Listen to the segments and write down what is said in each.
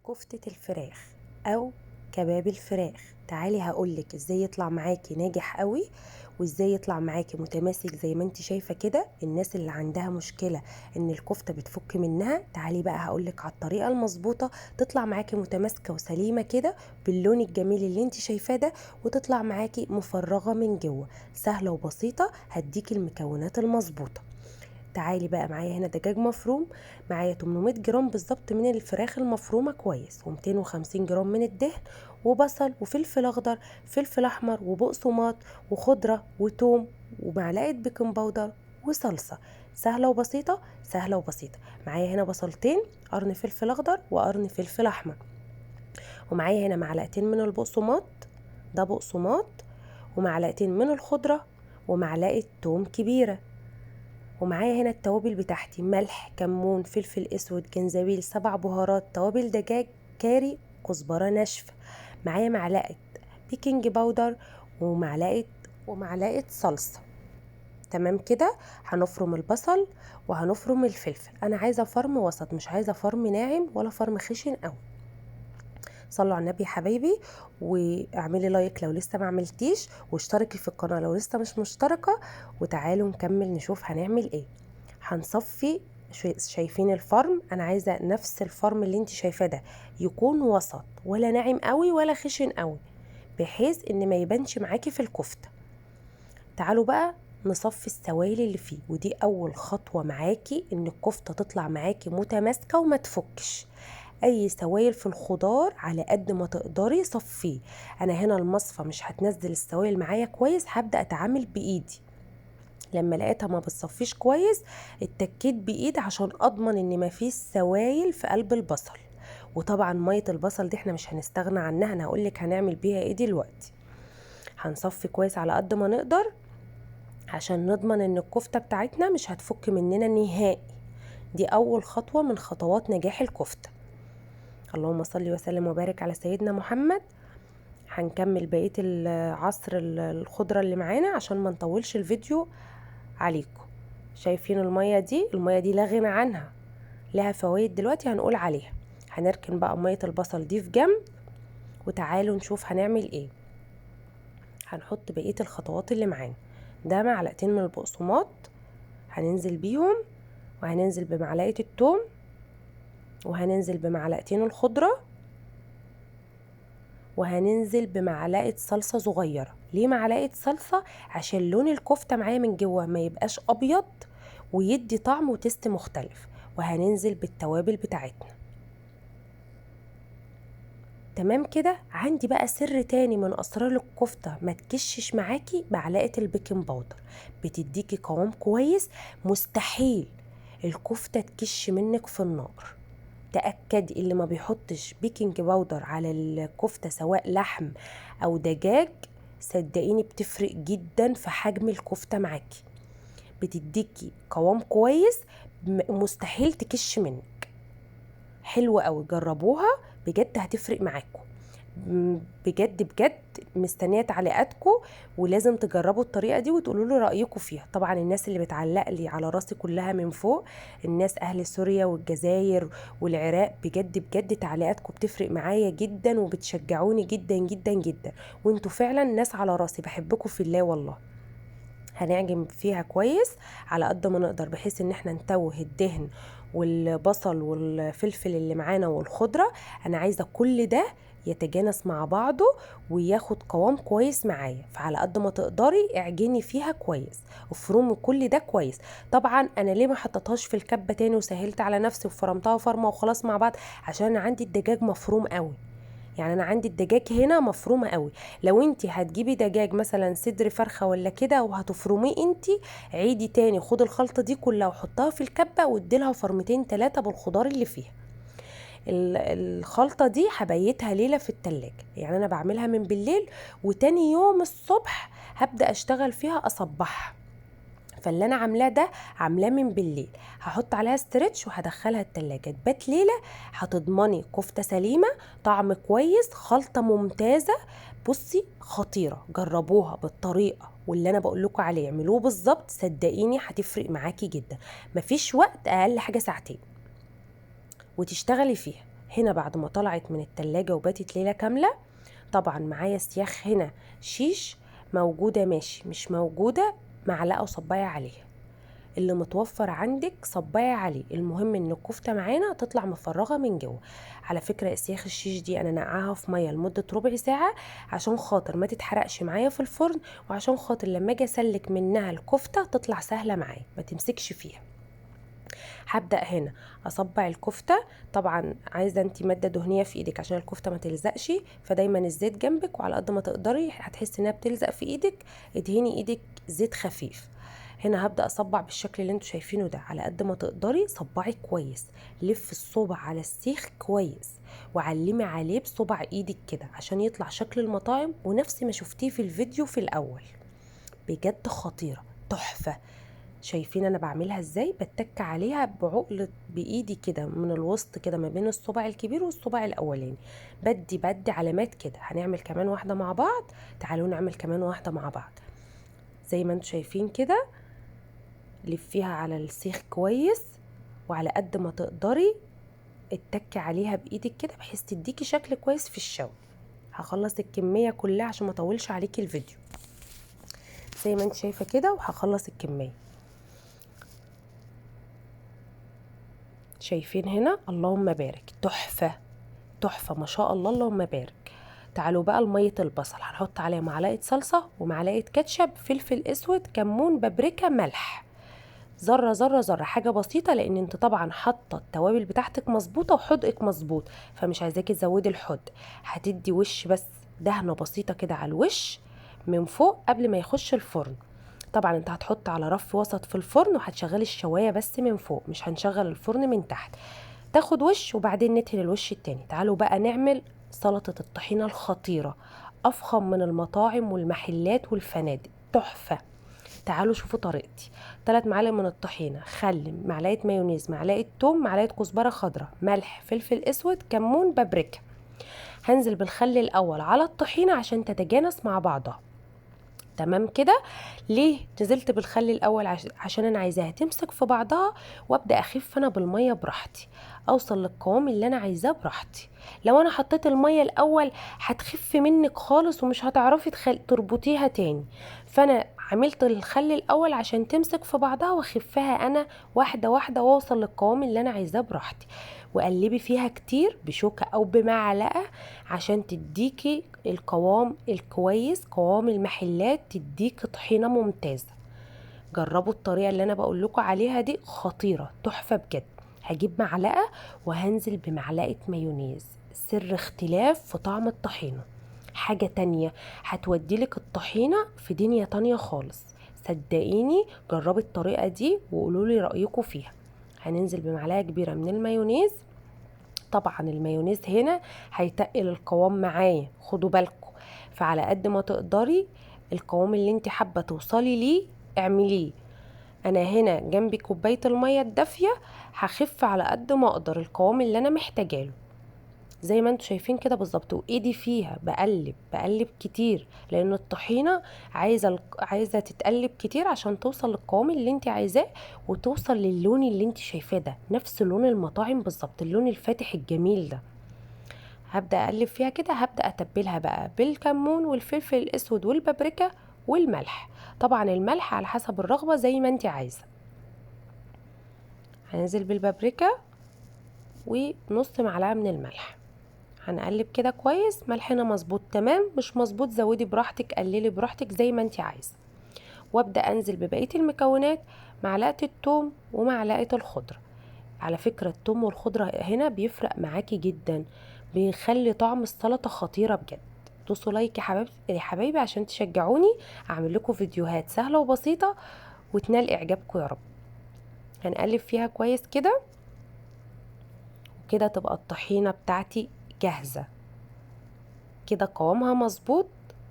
كفتة الفراخ او كباب الفراخ. تعالي هقولك ازاي يطلع معاكي ناجح قوي، وازاي يطلع معاكي متماسك زي ما انت شايفة كده. الناس اللي عندها مشكلة ان الكفتة بتفك منها، تعالي بقى هقولك على الطريقة المظبوطة تطلع معاكي متماسكة وسليمة كده باللون الجميل اللي انت شايفاه ده، وتطلع معاكي مفرغة من جوه. سهلة وبسيطة، هديكي المكونات المظبوطة. تعالي بقى معايا هنا دجاج مفروم، معايا 800 جرام بالظبط من الفراخ المفرومه كويس، و250 جرام من الدهن، وبصل وفلفل اخضر، فلفل احمر وبقسماط وخضره وتوم، ومعلقه بيكنج باودر وصلصه. سهله وبسيطه، سهله وبسيطه. معايا هنا بصلتين، قرن فلفل اخضر وقرن فلفل احمر، ومعايا هنا معلقتين من البقسماط، ده بقسماط، ومعلقتين من الخضره، ومعلقه توم كبيره. ومعايا هنا التوابل بتاعتي: ملح، كمون، فلفل اسود، جنزبيل، 7 بهارات، توابل دجاج، كاري، كزبره ناشفه. معايا معلقه بيكنج باودر، ومعلقه صلصه. تمام كده. هنفرم البصل وهنفرم الفلفل. انا عايزه فرم وسط، مش عايزه فرم ناعم ولا فرم خشن قوي. صلوا على النبي يا حبايبي، واعملي لايك لو لسه ما عملتيش، واشتركي في القناه لو لسه مش مشتركه. وتعالوا نكمل نشوف هنعمل ايه. هنصفي. شايفين الفرم؟ انا عايزه نفس الفرم اللي انت شايفاه ده، يكون وسط، ولا ناعم قوي ولا خشن قوي، بحيث ان ما يبانش معاكي في الكفته. تعالوا بقى نصفي السوائل اللي فيه، ودي اول خطوه معاكي ان الكفته تطلع معاكي متماسكه وما تفكش. اي سوائل في الخضار على قد ما تقدري صفيه. انا هنا المصفى مش هتنزل السوائل معايا كويس، هبدا اتعامل بايدي. لما لقيتها ما بتصفيش كويس، اتكيت بايد عشان اضمن ان ما فيش سوائل في قلب البصل. وطبعا ميه البصل دي احنا مش هنستغنى عنها، انا هقولك هنعمل بيها ايه دلوقتي. هنصفي كويس على قد ما نقدر عشان نضمن ان الكفتة بتاعتنا مش هتفك مننا نهائي. دي اول خطوة من خطوات نجاح الكفتة. اللهم صل وسلم وبارك على سيدنا محمد. هنكمل بقية العصر الخضرة اللي معانا عشان ما نطولش الفيديو عليكم. شايفين المية دي؟ المية دي لا غنى عنها، لها فوائد دلوقتي هنقول عليها. هنركن بقى مية البصل دي في جنب، وتعالوا نشوف هنعمل ايه. هنحط بقية الخطوات اللي معانا. ده معلقتين من البقسماط هننزل بيهم، وهننزل بمعلقة التوم، وهننزل بمعلقتين الخضرة، وهننزل بمعلقة صلصة صغيرة. ليه معلقة صلصة؟ عشان لون الكفتة معايا من جوه ما يبقاش أبيض، ويدي طعم وتست مختلف. وهننزل بالتوابل بتاعتنا. تمام كده. عندي بقى سر تاني من أسرار الكفتة ما تكشش معاكي: معلقة البيكنج باودر بتديكي قوام كويس. مستحيل الكفتة تكش منك في النار. تأكدي اللي ما بيحطش بيكنج باودر على الكفتة سواء لحم أو دجاج، صدقيني بتفرق جدا في حجم الكفتة معاكي، بتديكي قوام كويس، مستحيل تكش منك. حلوة قوي، جربوها بجد هتفرق معاكم. بجد بجد مستنيه تعليقاتكم، ولازم تجربوا الطريقه دي وتقولوا لي رايكم فيها. طبعا الناس اللي بتعلق لي على راسي كلها من فوق، الناس اهل سوريا والجزائر والعراق، بجد بجد تعليقاتكم بتفرق معايا جدا وبتشجعوني جدا جدا جدا، وانتوا فعلا ناس على راسي، بحبكم في الله والله. هنعجن فيها كويس على قد ما نقدر، بحيث ان احنا نتوه الدهن والبصل والفلفل اللي معانا والخضرة. انا عايزة كل ده يتجانس مع بعضه وياخد قوام كويس معايا. فعلى قد ما تقدري اعجني فيها كويس، افرمي كل ده كويس. طبعا انا ليه ما حطيتهاش في الكبة تاني وسهلت على نفسي وفرمتها فرمة وخلاص مع بعض؟ عشان انا عندي الدجاج مفروم قوي. يعني انا عندي الدجاج هنا مفرومه قوي. لو انت هتجيبي دجاج مثلا صدر فرخه ولا كده وهتفرميه انت، عيدي تاني، خد الخلطه دي كلها وحطها في الكبه واديلها فرمتين 3 بالخضار اللي فيها. الخلطه دي هبيتها ليله في التلاجة، يعني انا بعملها من بالليل، وتاني يوم الصبح هبدا اشتغل فيها اصبحها. فاللي انا عاملاه ده عاملاه من بالليل، هحط عليها ستريتش وهدخلها التلاجة تبات ليلة. هتضمني كفتة سليمة، طعم كويس، خلطة ممتازة. بصي خطيرة، جربوها بالطريقة واللي انا بقول لكم عليه اعملوه بالظبط، صدقيني هتفرق معاكي جدا. مفيش وقت، اقل حاجة ساعتين وتشتغلي فيها. هنا بعد ما طلعت من التلاجة وباتت ليلة كاملة. طبعا معايا سياخ هنا شيش، موجودة ماشي، مش موجودة معلقة وصباية عليها، اللي متوفر عندك صباية عليه. المهم ان الكفتة معانا تطلع مفرغة من جوه. على فكرة سياخ الشيش دي انا نقعها في مية لمدة ربع ساعة عشان خاطر ما تتحرقش معايا في الفرن، وعشان خاطر لما اجي اسلك منها الكفتة تطلع سهلة معايا ما تمسكش فيها. هبدأ هنا اصبع الكفتة. طبعا عايزة انتي مادة دهنية في ايدك عشان الكفتة ما تلزقش، فدايما الزيت جنبك، وعلى قد ما تقدري هتحسي انها بتلزق في ايدك ادهني ايدك زيت خفيف. هنا هبدأ اصبع بالشكل اللي انتوا شايفينه ده، على قد ما تقدري صبعي كويس، لف الصبع على السيخ كويس، وعلمي عليه بصبع ايدك كده عشان يطلع شكل المطاعم ونفس ما شفتيه في الفيديو في الاول. بجد خطيرة تحفة. شايفين انا بعملها ازاي؟ بتك عليها بعقل بايدي كده من الوسط كده ما بين الصباع الكبير والصباع الاولاني، بدي علامات كده. هنعمل كمان واحدة مع بعض، تعالوا نعمل كمان واحدة مع بعض. زي ما انتوا شايفين كده لفيها على السيخ كويس، وعلى قد ما تقدري اتكي عليها بايدك كده بحيث تديكي شكل كويس في الشوي. هخلص الكمية كلها عشان ما اطولش عليكي الفيديو. زي ما انت شايفة كده، وهخلص الكمية. شايفين هنا؟ اللهم بارك، تحفة تحفة ما شاء الله، اللهم بارك. تعالوا بقى لمية البصل، هنحط عليها معلقة صلصة ومعلقة كاتشب، فلفل اسود، كمون، بابريكا، ملح، ذره ذره ذره، حاجه بسيطه، لان انت طبعا حاطه التوابل بتاعتك مظبوطه وحدقك مظبوط، فمش عايزاكي تزودي الحدق. هتدي وش بس دهنه بسيطه كده على الوش من فوق قبل ما يخش الفرن. طبعا انت هتحط على رف وسط في الفرن، وهتشغلي الشوايه بس من فوق، مش هنشغل الفرن من تحت. تاخد وش وبعدين ندهن الوش التاني. تعالوا بقى نعمل سلطه الطحينه الخطيره، افخم من المطاعم والمحلات والفنادق، تحفه. تعالوا شوفوا طريقتي. 3 معالق من الطحينه، خل، معلقه مايونيز، معلقه توم، معلقه كزبره خضراء، ملح، فلفل اسود، كمون، بابريكا. هنزل بالخل الاول على الطحينه عشان تتجانس مع بعضها. تمام كده. ليه نزلت بالخل الاول؟ عشان انا عايزاها تمسك في بعضها، وابدا اخف انا بالميه براحتي، اوصل للقوام اللي انا عايزاه براحتي. لو انا حطيت الميه الاول هتخف منك خالص ومش هتعرفي تربطيها تاني، فانا عملت الخل الاول عشان تمسك في بعضها واخفها انا واحده واحده، واوصل للقوام اللي انا عايزاه براحتي. وقلبي فيها كتير بشوكة او بمعلقة عشان تديكي القوام الكويس، قوام المحلات، تديكي طحينة ممتازة. جربوا الطريقة اللي انا بقول لكم عليها دي، خطيرة تحفة بجد. هجيب معلقة وهنزل بمعلقة مايونيز، سر اختلاف في طعم الطحينة، حاجة تانية هتوديلك الطحينة في دنيا تانية خالص. صدقيني جربي الطريقة دي وقولولي رأيكم فيها. هننزل بمعلقة كبيرة من المايونيز. طبعا المايونيز هنا هيتقل القوام معايا، خدوا بالكم. فعلى قد ما تقدري القوام اللي انت حابة توصلي ليه اعمليه. انا هنا جنبي كوباية المية الدافية، هخف على قد ما اقدر القوام اللي انا محتاجاله، زي ما انتوا شايفين كده بالظبط. وايدي فيها بقلب كتير، لان الطحينه عايزه تتقلب كتير عشان توصل للقوام اللي انت عايزاه، وتوصل للون اللي انت شايفاه ده، نفس لون المطاعم بالظبط، اللون الفاتح الجميل ده. هبدا اقلب فيها كده. هبدا اتبلها بقى بالكمون والفلفل الاسود والبابريكا والملح. طبعا الملح على حسب الرغبه زي ما انت عايزه. هنزل بالبابريكا ونص معلقه من الملح. هنقلب كده كويس. ملحنا مظبوط تمام، مش مظبوط زودي براحتك، قللي براحتك زي ما انت عايزه. وابدا انزل ببقيه المكونات، معلقه الثوم ومعلقه الخضره. على فكره الثوم والخضره هنا بيفرق معاكي جدا، بيخلي طعم السلطه خطيره بجد. دوسوا لايك يا حبايبي عشان تشجعوني اعمل لكم فيديوهات سهله وبسيطه وتنال اعجابكم يا رب. هنقلب فيها كويس كده، وكده تبقى الطحينه بتاعتي جاهزه كده، قوامها مظبوط،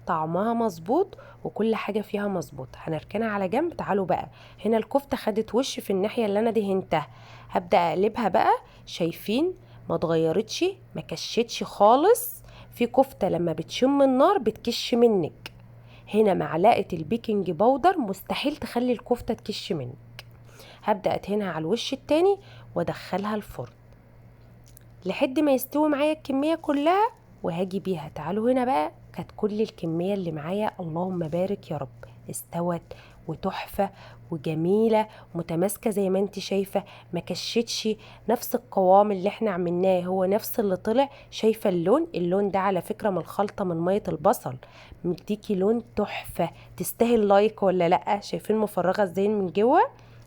طعمها مظبوط، وكل حاجة فيها مظبوط. هنركنها على جنب. تعالوا بقى هنا الكفتة خدت وش في الناحية اللي انا دهنتها، هبدأ اقلبها بقى. شايفين؟ ما اتغيرتش، ما كشتش خالص. في كفتة لما بتشم النار بتكش منك، هنا معلقة البيكنج باودر مستحيل تخلي الكفتة تكش منك. هبدأ ادهنها على الوش التاني وادخلها الفرن. لحد ما يستوي معايا الكمية كلها وهاجي بيها. تعالوا هنا بقى، كانت كل الكمية اللي معايا اللهم بارك يا رب استوت وتحفة وجميلة متماسكة زي ما انت شايفة، ما كشتش. نفس القوام اللي احنا عملناه هو نفس اللي طلع. شايفة اللون ده على فكرة من الخلطة من مية البصل، مديكي لون تحفة. تستاهل لايك ولا لأ؟ شايفين مفرغة ازاي من جوه؟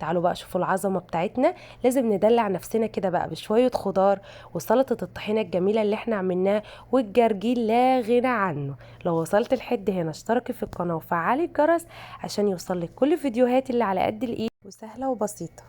تعالوا بقى شوفوا العظمة بتاعتنا. لازم ندلع نفسنا كده بقى بشوية خضار وسلطة الطحينة الجميلة اللي احنا عملناها، والجرجير لا غنى عنه. لو وصلت لحد هنا اشتركي في القناة وفعلي الجرس عشان يوصلك كل الفيديوهات اللي على قد الايد وسهلة وبسيطة.